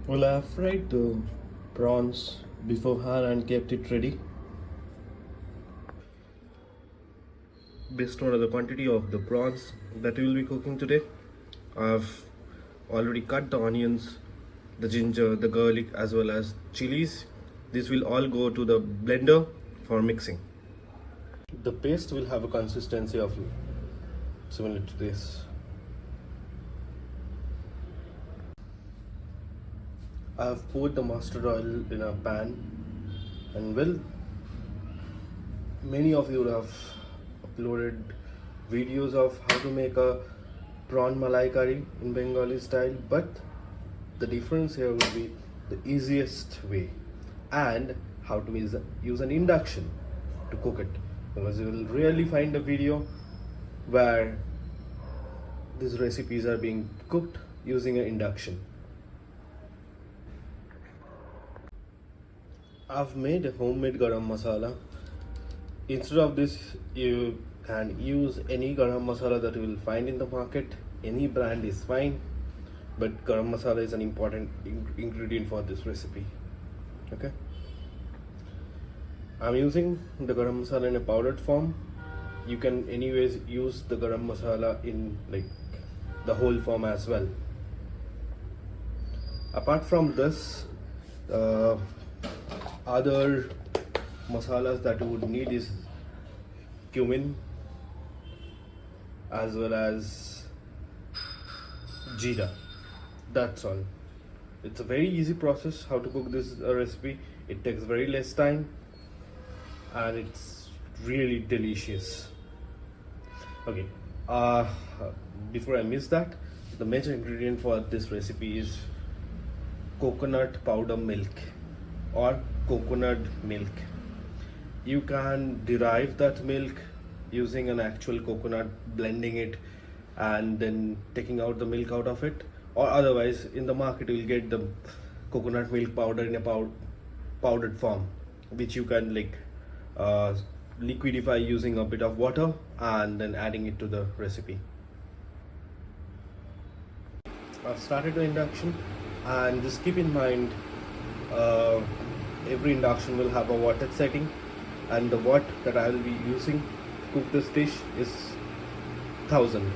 Well, I have fried the prawns beforehand and kept it ready. Based on the quantity of the prawns that we will be cooking today, I've already cut the onions, the ginger, the garlic, as well as chilies. This will all go to the blender for mixing. The paste will have a consistency of similar to this. I have poured the mustard oil in a pan, and well, many of you would have uploaded videos of how to make a prawn malai curry in Bengali style, but the difference here will be the easiest way and how to use an induction to cook it, because you will rarely find a video where these recipes are being cooked using an induction. I've made a homemade garam masala. Instead of this, you can use any garam masala that you will find in the market. Any brand is fine, but garam masala is an important ingredient for this recipe. Okay, I'm using the garam masala in a powdered form. You can anyways use the garam masala in like the whole form as well. Apart from this, other masalas that you would need is cumin as well as jeera. That's all. It's a very easy process how to cook this recipe. It takes very less time and it's really delicious. Okay, before I miss that, the major ingredient for this recipe is coconut powder milk or coconut milk. You can derive that milk using an actual coconut, blending it and then taking out the milk out of it, or otherwise in the market you will get the coconut milk powder in a powdered form, which you can liquidify using a bit of water and then adding it to the recipe. I've started the induction, and just keep in mind every induction will have a water setting, and the watt that I will be using to cook this dish is 1000.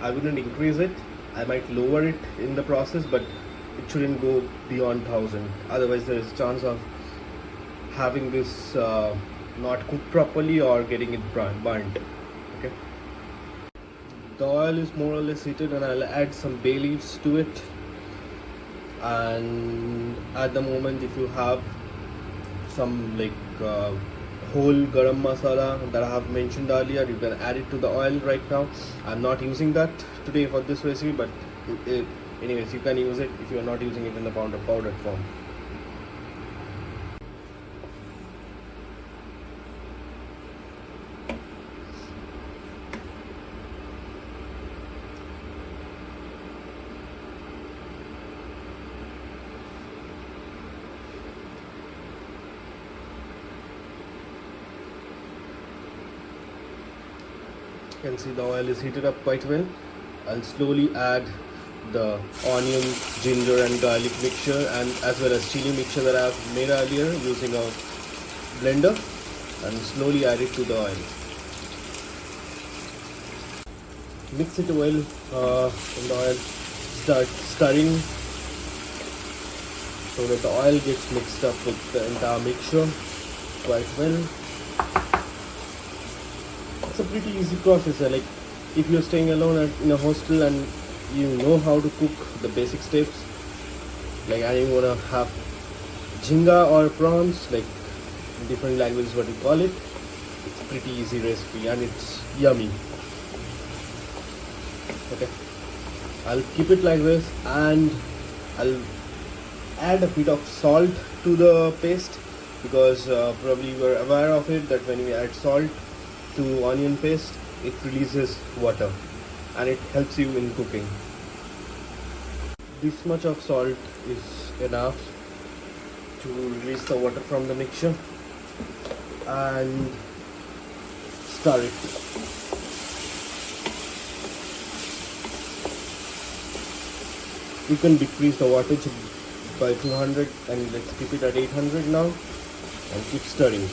I wouldn't increase it, I might lower it in the process, but it shouldn't go beyond 1000. Otherwise there is a chance of having this not cooked properly or getting it burnt. Okay, the oil is more or less heated, and I'll add some bay leaves to it. And at the moment, if you have some whole garam masala that I have mentioned earlier, you can add it to the oil right now. I'm not using that today for this recipe, but anyways, you can use it if you are not using it in the powdered form. You can see the oil is heated up quite well. I'll slowly add the onion, ginger and garlic mixture, and as well as chili mixture that I have made earlier using a blender, and slowly add it to the oil. Mix it well in the oil. Start stirring so that the oil gets mixed up with the entire mixture quite well. It's a pretty easy process. If you're staying alone in a hostel and you know how to cook the basic steps, and you wanna have jhinga or prawns, in different languages what you call it, it's a pretty easy recipe and it's yummy. Okay, I'll keep it like this, and I'll add a bit of salt to the paste, because probably you are aware of it that when we add salt to onion paste, it releases water and it helps you in cooking. This much of salt is enough to release the water from the mixture, and stir it. You can decrease the wattage by 200 and let's keep it at 800 now and keep stirring.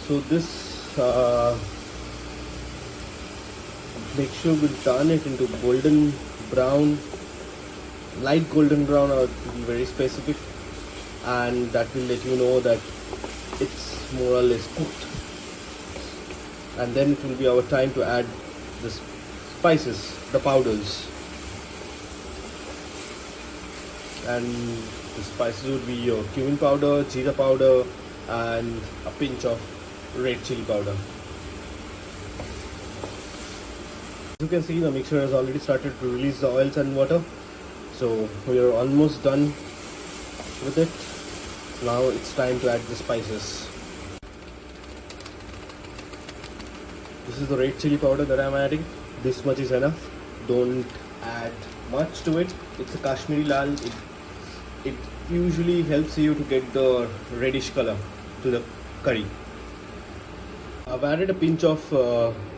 So this make sure we turn it into golden brown, light golden brown, or to be very specific, and that will let you know that it's more or less cooked. And then it will be our time to add the spices, the powders, and the spices would be your cumin powder, jeera powder, and a pinch of red chili powder. As you can see, the mixture has already started to release the oils and water, so we are almost done with it. Now it's time to add the spices. This is the red chili powder that I'm adding. This much is enough. Don't add much to it. It's a Kashmiri lal. It usually helps you to get the reddish color to the curry. I've added a pinch of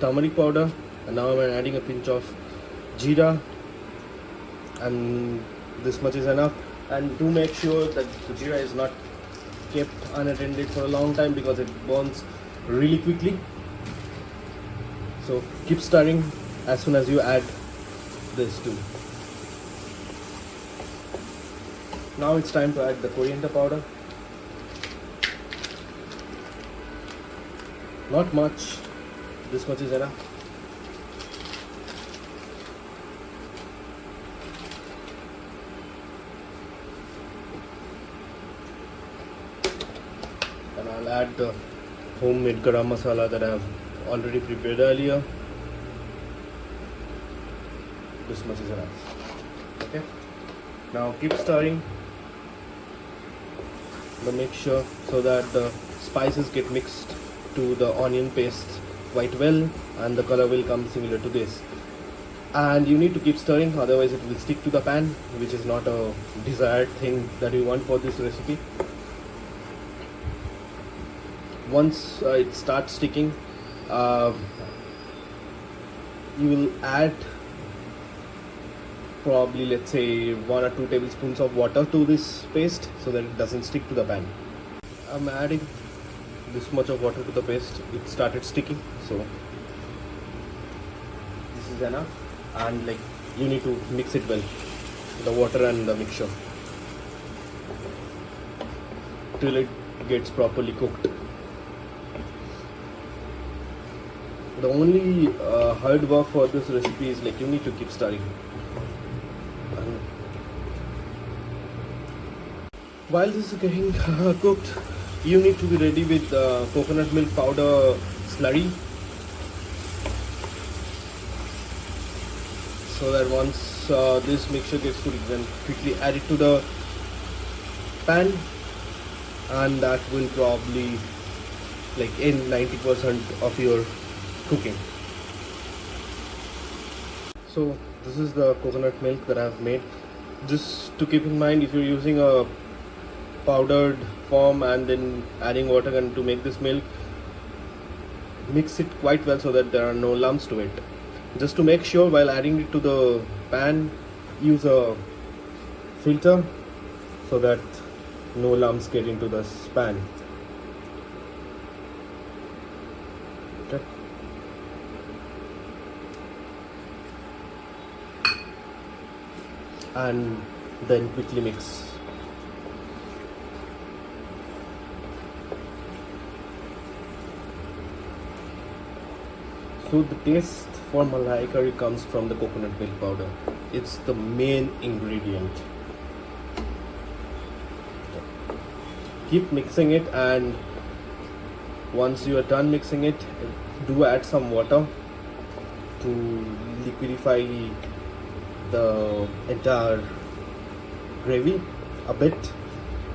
turmeric powder, and now I'm adding a pinch of jeera, and this much is enough. And do make sure that the jeera is not kept unattended for a long time because it burns really quickly. So keep stirring as soon as you add this too. Now it's time to add the coriander powder. Not much, this much is enough. And I'll add the homemade garam masala that I have already prepared earlier. This much is enough. Okay. Now keep stirring the mixture so that the spices get mixed to the onion paste quite well, and the color will come similar to this. And you need to keep stirring, otherwise it will stick to the pan, which is not a desired thing that you want for this recipe. Once it starts sticking, you will add probably, let's say, 1 or 2 tablespoons of water to this paste so that it doesn't stick to the pan. I'm adding this much of water to the paste. It started sticking, so this is enough, and you need to mix it well, the water and the mixture, till it gets properly cooked. The only hard work for this recipe is you need to keep stirring. And while this is getting cooked, you need to be ready with coconut milk powder slurry, so that once this mixture gets cooked, you can quickly add it to the pan, and that will probably end 90% of your cooking. So this is the coconut milk that I've made. Just to keep in mind, if you're using a powdered form and then adding water and to make this milk, mix it quite well so that there are no lumps to it. Just to make sure, while adding it to the pan, use a filter so that no lumps get into this pan. Okay. And then quickly mix. So the taste for Malai curry comes from the coconut milk powder. It's the main ingredient. Keep mixing it, and once you are done mixing it, do add some water to liquidify the entire gravy a bit.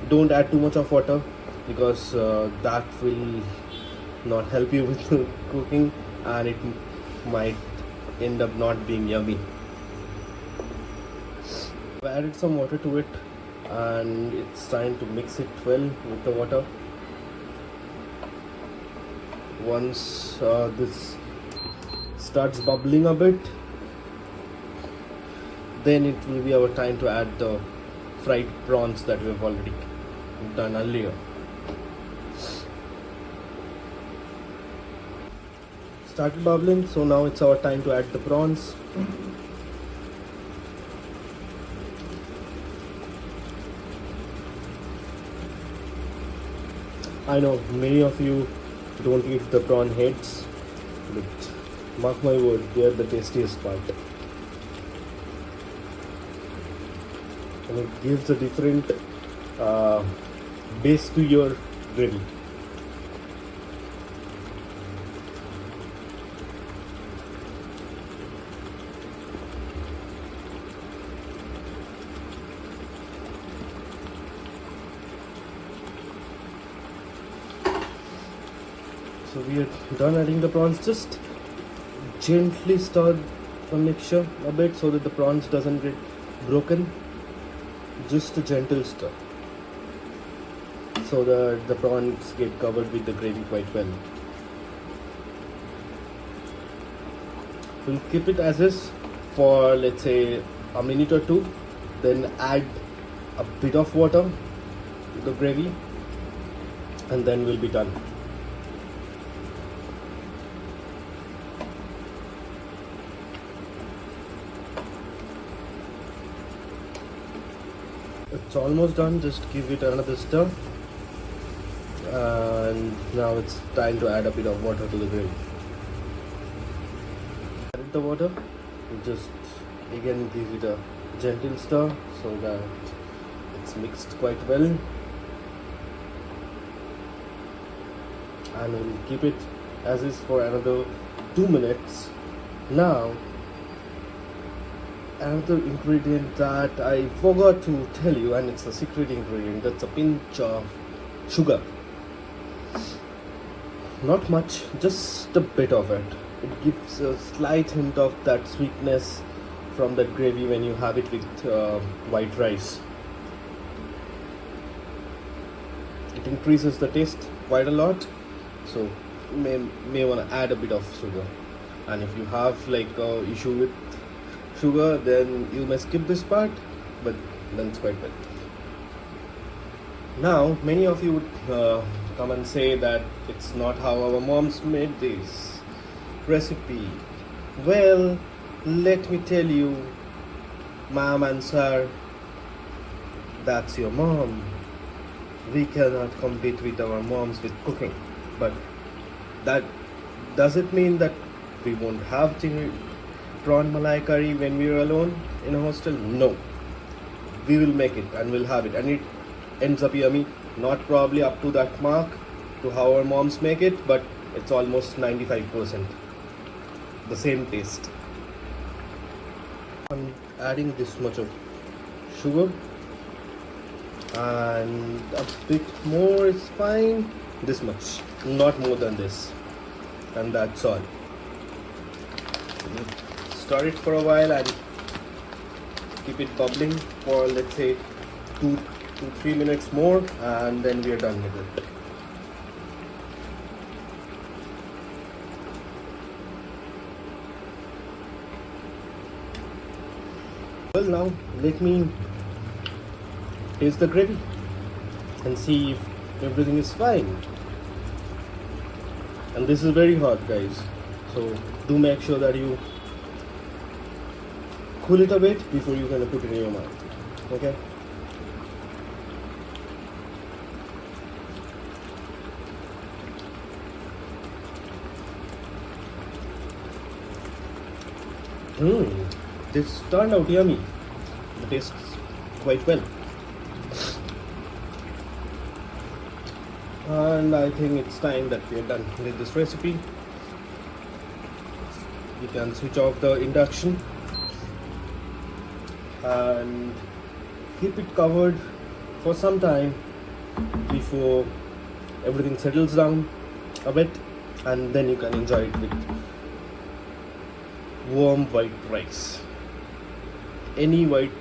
Don't add too much of water because that will not help you with the cooking, and it might end up not being yummy. I've added some water to it, and it's time to mix it well with the water. Once this starts bubbling a bit, then it will be our time to add the fried prawns that we have already done earlier. Started bubbling, so now it's our time to add the prawns. I know many of you don't eat the prawn heads, but mark my word, they are the tastiest part. And it gives a different base to your gravy. So we are done adding the prawns. Just gently stir the mixture a bit so that the prawns doesn't get broken. Just a gentle stir so that the prawns get covered with the gravy quite well. We'll keep it as is for, let's say, a minute or two, then add a bit of water to the gravy, and then we'll be done. It's almost done, just give it another stir, and now it's time to add a bit of water to the gravy. Add the water, just again give it a gentle stir so that it's mixed quite well, and we'll keep it as is for another 2 minutes. Now, another ingredient that I forgot to tell you, and it's a secret ingredient, that's a pinch of sugar. Not much, just a bit of it. It gives a slight hint of that sweetness from that gravy when you have it with white rice. It increases the taste quite a lot, so you may want to add a bit of sugar. And if you have like an issue with sugar, then you may skip this part, but then it's quite well. Now, many of you would come and say that it's not how our moms made this recipe. Well, let me tell you, ma'am and sir, that's your mom. We cannot compete with our moms with cooking. But that does it mean that we won't have prawn malai curry when we are alone in a hostel? No. We will make it and we'll have it, and it ends up yummy. Not probably up to that mark to how our moms make it, but it's almost 95% the same taste. I'm adding this much of sugar, and a bit more is fine. This much, not more than this, and that's all. Stir it for a while and keep it bubbling for, let's say, 2 to 3 minutes more, and then we are done with it. Well, now let me taste the gravy and see if everything is fine. And this is very hot, guys, so do make sure that you cool it a bit before you can put it in your mouth. Okay? This turned out yummy. It tastes quite well. And I think it's time that we are done with this recipe. You can switch off the induction and keep it covered for some time before everything settles down a bit, and then you can enjoy it with warm white rice. Any white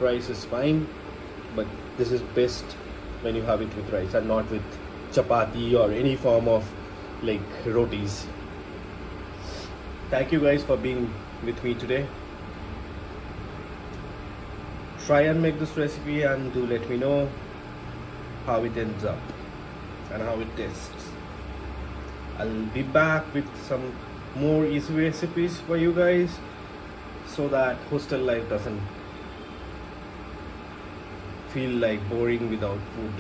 rice is fine, but this is best when you have it with rice and not with chapati or any form of like rotis. Thank you guys for being with me today. Try and make this recipe and do let me know how it ends up and how it tastes. I'll be back with some more easy recipes for you guys so that hostel life doesn't feel like boring without food.